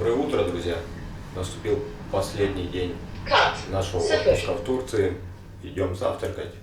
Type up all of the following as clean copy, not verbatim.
Доброе утро, друзья! Наступил последний день нашего отпуска в Турции. Идем завтракать.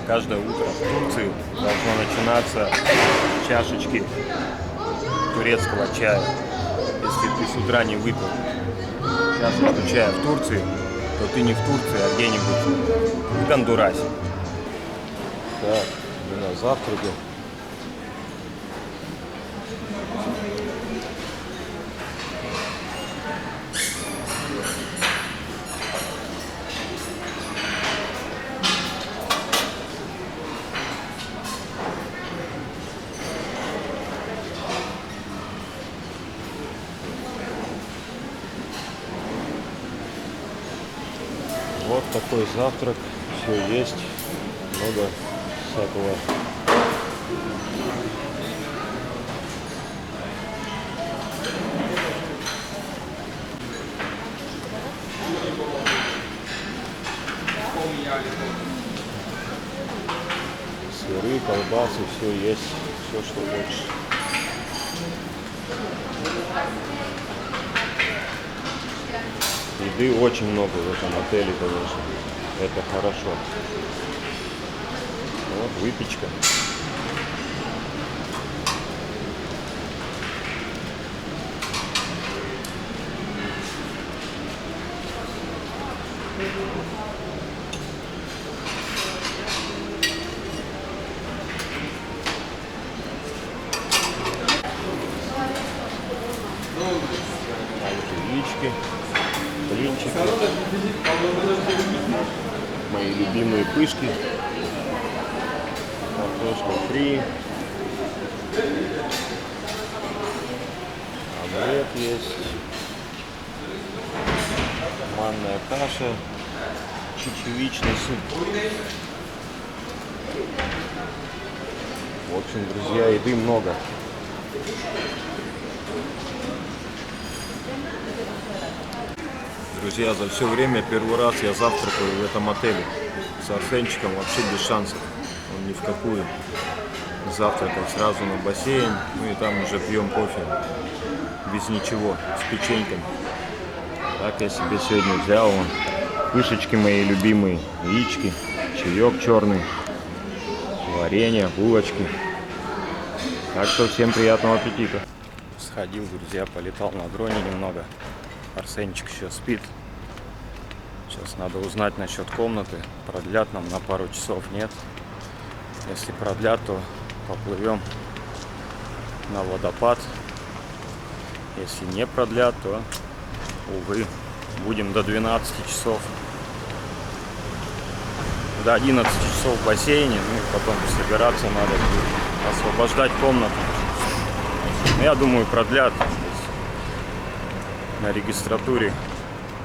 Каждое утро в Турции должно начинаться с чашечки турецкого чая. Если ты с утра не выпил чашечку чая в Турции, то ты не в Турции, а где-нибудь в Гондурасе. Так, мы на завтраке. Вот такой завтрак, все есть, много всякого. Сыры, колбасы, все есть, все что хочешь. Еды очень много в этом отеле, конечно. Это хорошо. Вот выпечка. Яички. Блинчики, мои любимые пышки, картошка фри, омлет есть, манная каша, чечевичный суп. В общем, друзья, еды много. Друзья, за все время первый раз я завтракаю в этом отеле. С Арсенчиком вообще без шансов. Он ни в какую. Завтракать сразу на бассейн. Ну и там уже пьем кофе. Без ничего. С печеньками. Так я себе сегодня взял. Вон, пышечки мои любимые. Яички. Чаек черный. Варенье, булочки. Так что всем приятного аппетита. Сходил, друзья, полетал на дроне немного. Арсенчик еще спит. Сейчас надо узнать насчет комнаты. Продлят нам на пару часов, нет. Если продлят, то поплывем на водопад. Если не продлят, то, увы, будем до 12 часов. До 11 часов в бассейне. Ну и потом собираться надо будет. Освобождать комнату. Но я думаю, продлят. На регистратуре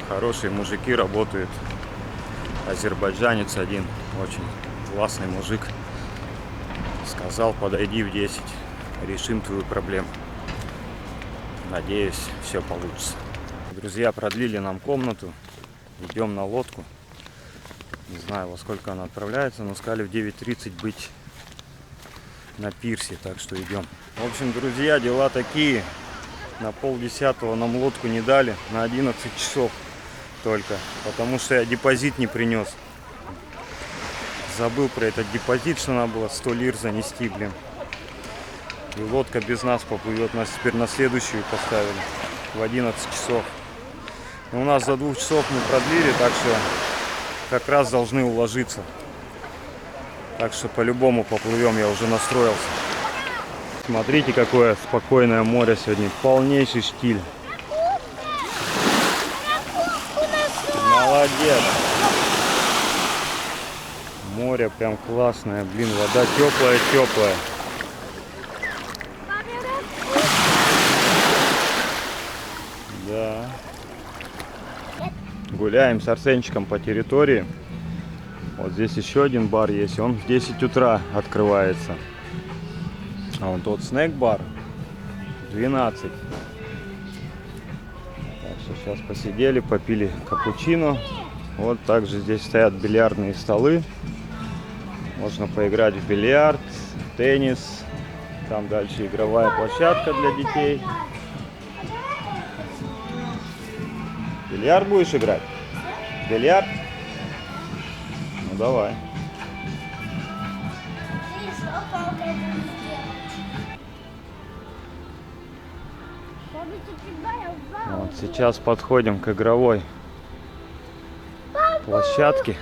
хорошие мужики работают. Азербайджанец один, очень классный мужик. Сказал, подойди в 10, решим твою проблему. Надеюсь, все получится. Друзья, продлили нам комнату. Идем на лодку. Не знаю, во сколько она отправляется, но сказали в 9:30 быть на пирсе, так что идем. В общем, друзья, дела такие. На 9:30 нам лодку не дали, на 11 часов только, потому что я депозит не принес. Забыл про этот депозит, что надо было 100 лир занести, блин. И лодка без нас поплывет. Нас теперь на следующую поставили в 11 часов. У нас за 2 часов не продлили, так что как раз должны уложиться. Так что по-любому поплывем, я уже настроился. Смотрите, какое спокойное море сегодня. Полнейший штиль. Молодец. Море прям классное. Блин, вода теплая-теплая. Да. Гуляем с Арсенчиком по территории. Вот здесь еще один бар есть. Он в 10 утра открывается. А вон тот снэк-бар 12. Так что сейчас посидели, попили капучино. Вот также здесь стоят бильярдные столы. Можно поиграть в бильярд, теннис. Там дальше игровая площадка для детей. Бильярд будешь играть? Бильярд? Ну давай. Вот сейчас подходим к игровой площадке,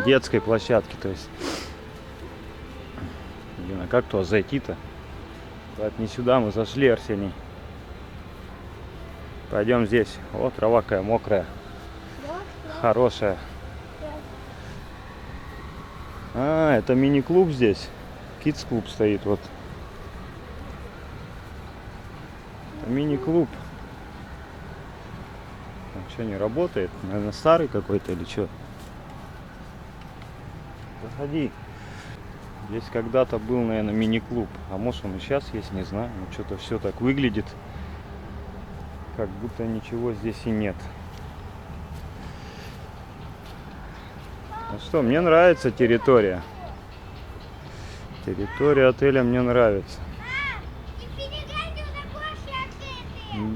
детской площадке, то есть. Блин, а как туда зайти-то? Вот не сюда мы зашли, Арсений. Пойдем здесь. Вот трава какая мокрая, хорошая. А, это мини-клуб здесь. Kids-клуб стоит вот. Мини-клуб. Что, не работает? Наверное, старый какой-то или что? Заходи. Здесь когда-то был, наверное, мини-клуб. А может он и сейчас есть, не знаю. Но что-то все так выглядит, как будто ничего здесь и нет. Ну что, мне нравится территория. Территория отеля мне нравится.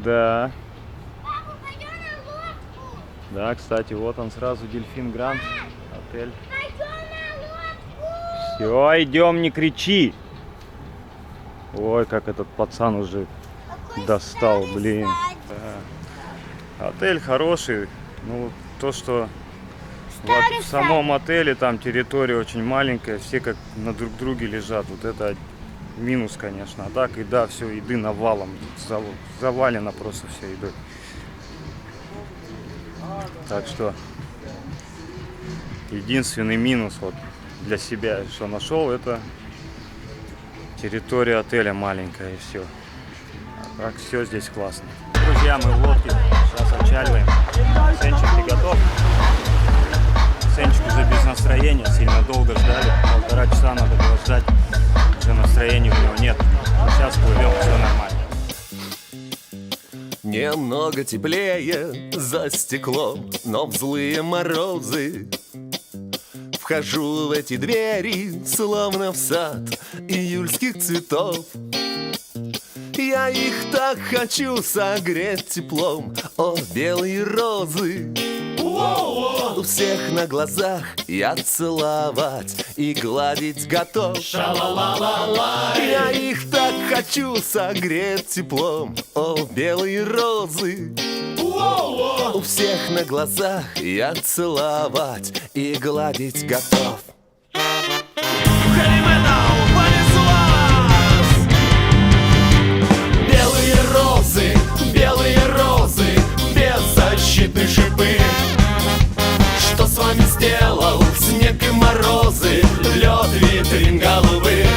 Да. Да, кстати, вот он сразу Дельфин Гранд отель. Все, идем, не кричи. Ой, как этот пацан уже достал, блин. Да. Отель хороший. Ну, то, что вот в самом отеле там территория очень маленькая, все как на друг друге лежат. Вот это минус, конечно. А так, и да, все, еды навалом. Завалено просто все едой. Так что единственный минус вот для себя, что нашел, это территория отеля маленькая, и все. А так все здесь классно. Друзья, мы в лодке, сейчас отчаливаем. Сенчик, ты готов? Сенчик уже без настроения, сильно долго ждали. 1,5 часа надо было ждать, уже настроения у него нет. Но сейчас плывем, все нормально. Немного теплее за стеклом, но в злые морозы вхожу в эти двери, словно в сад июльских цветов. Я их так хочу согреть теплом, о, белые розы. У всех на глазах я целовать и гладить готов. Я их так хочу согреть теплом, о, белые розы. У всех на глазах я целовать и гладить готов. Белые розы, беззащитные шипы. Что с вами сделал снег и морозы, лед витрин голубых?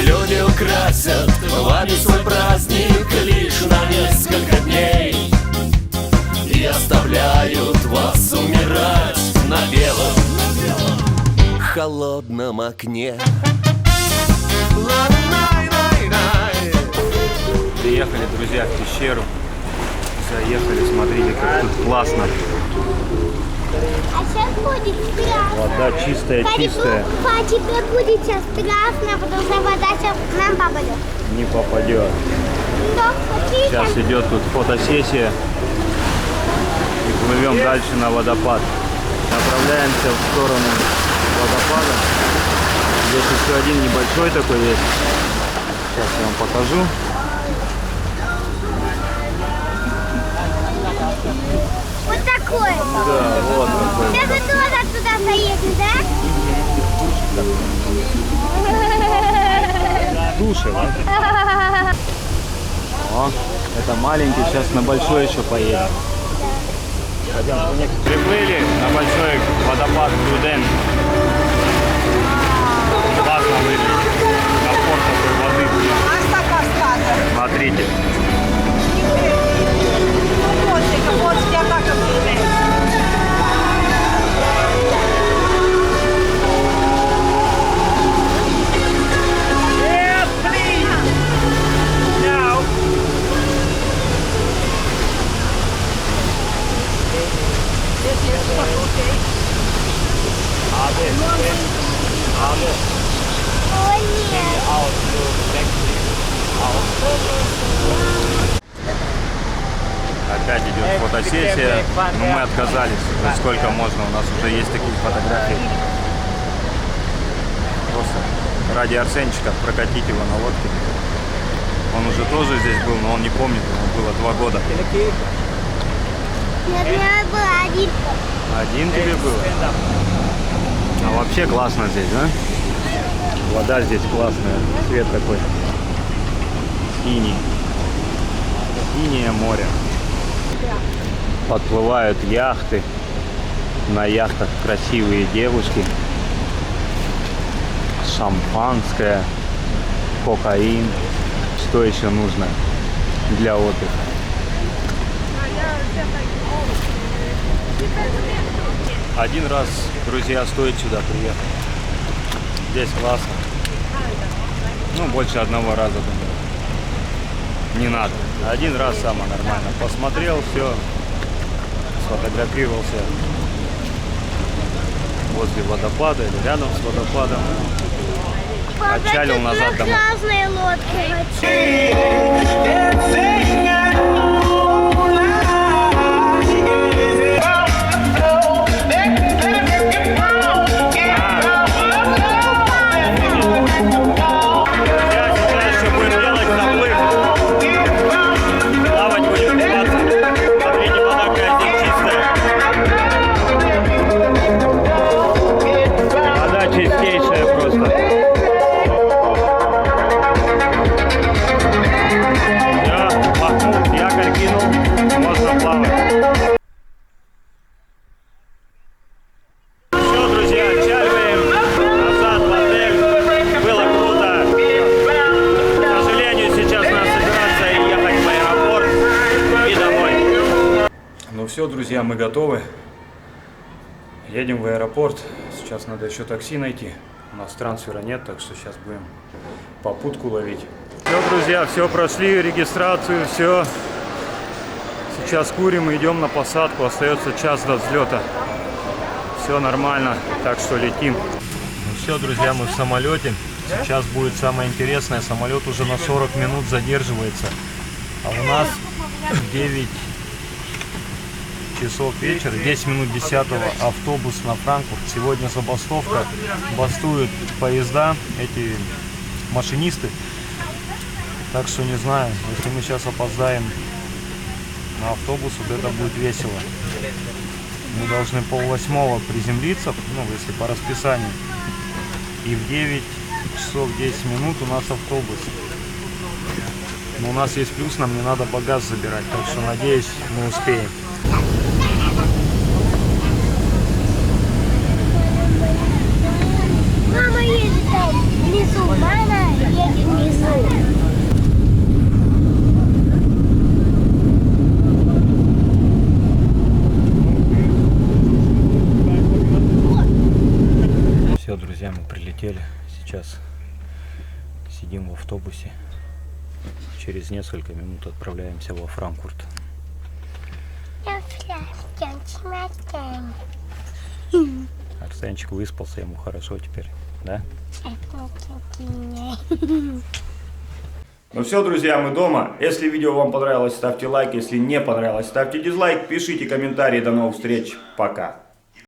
Люди украсят вами свой праздник лишь на несколько дней и оставляют вас умирать на белом холодном окне. Приехали, друзья, в пещеру. Заехали, смотрите, как тут классно. А сейчас будет страшно. Вода чистая, чистая. А тебе будет сейчас страшно, потому что вода сейчас к нам попадет. Не попадет. Да, Сейчас идет тут фотосессия. И плывем дальше на водопад. Направляемся в сторону водопада. Здесь еще один небольшой такой есть. Сейчас я вам покажу. Вот такой. Да, вот такой. Сейчас мы тоже туда поедем, да? Душево. О, это маленький, сейчас на большой еще поедем. Приплыли на большой водопад Груден. Классно выглядит. Напор такой воды. Смотрите. Ой, нет. Опять идет фотосессия, но мы отказались. Ну, сколько можно, у нас уже есть такие фотографии. Просто ради Арсенчика прокатить его на лодке. Он уже тоже здесь был, но он не помнит, ему было 2 года. Нет, у меня был один. Один тебе было? А вообще классно здесь, да? Вода здесь классная, цвет такой синий. Синее море. Подплывают яхты. На яхтах красивые девушки. Шампанское, кокаин. Что еще нужно для отдыха? Один раз, друзья, стоит сюда приехать. Здесь классно. Ну, больше одного раза, думаю, не надо. Один раз самое нормально. Посмотрел, все, сфотографировался возле водопада или рядом с водопадом. Отчалил назад домой. Разные лодки. Все, друзья, мы готовы. Едем в аэропорт. Сейчас надо еще такси найти. У нас трансфера нет, так что сейчас будем попутку ловить. Все, друзья, все прошли, регистрацию, все. Сейчас курим и идем на посадку. Остается час до взлета. Все нормально, так что летим. Ну все, друзья, мы в самолете. Сейчас будет самое интересное. Самолет уже на 40 минут задерживается. А у нас 9 часов вечера, 10 минут 10-го автобус на Франкфурт. Сегодня забастовка, бастуют поезда, эти машинисты. Так что не знаю, если мы сейчас опоздаем на автобус, вот это будет весело. Мы должны 7:30 приземлиться, ну если по расписанию. И в 9 часов 10 минут у нас автобус. Но у нас есть плюс, нам не надо багаж забирать, так что надеюсь, мы успеем. Мама едет там внизу, мама едет внизу. Все, друзья, мы прилетели. Сейчас сидим в автобусе. Через несколько минут отправляемся во Франкфурт. Арсенчик выспался, ему хорошо теперь, да? Ну все, друзья, мы дома. Если видео вам понравилось, ставьте лайк. Если не понравилось, ставьте дизлайк. Пишите комментарии. До новых встреч. Пока.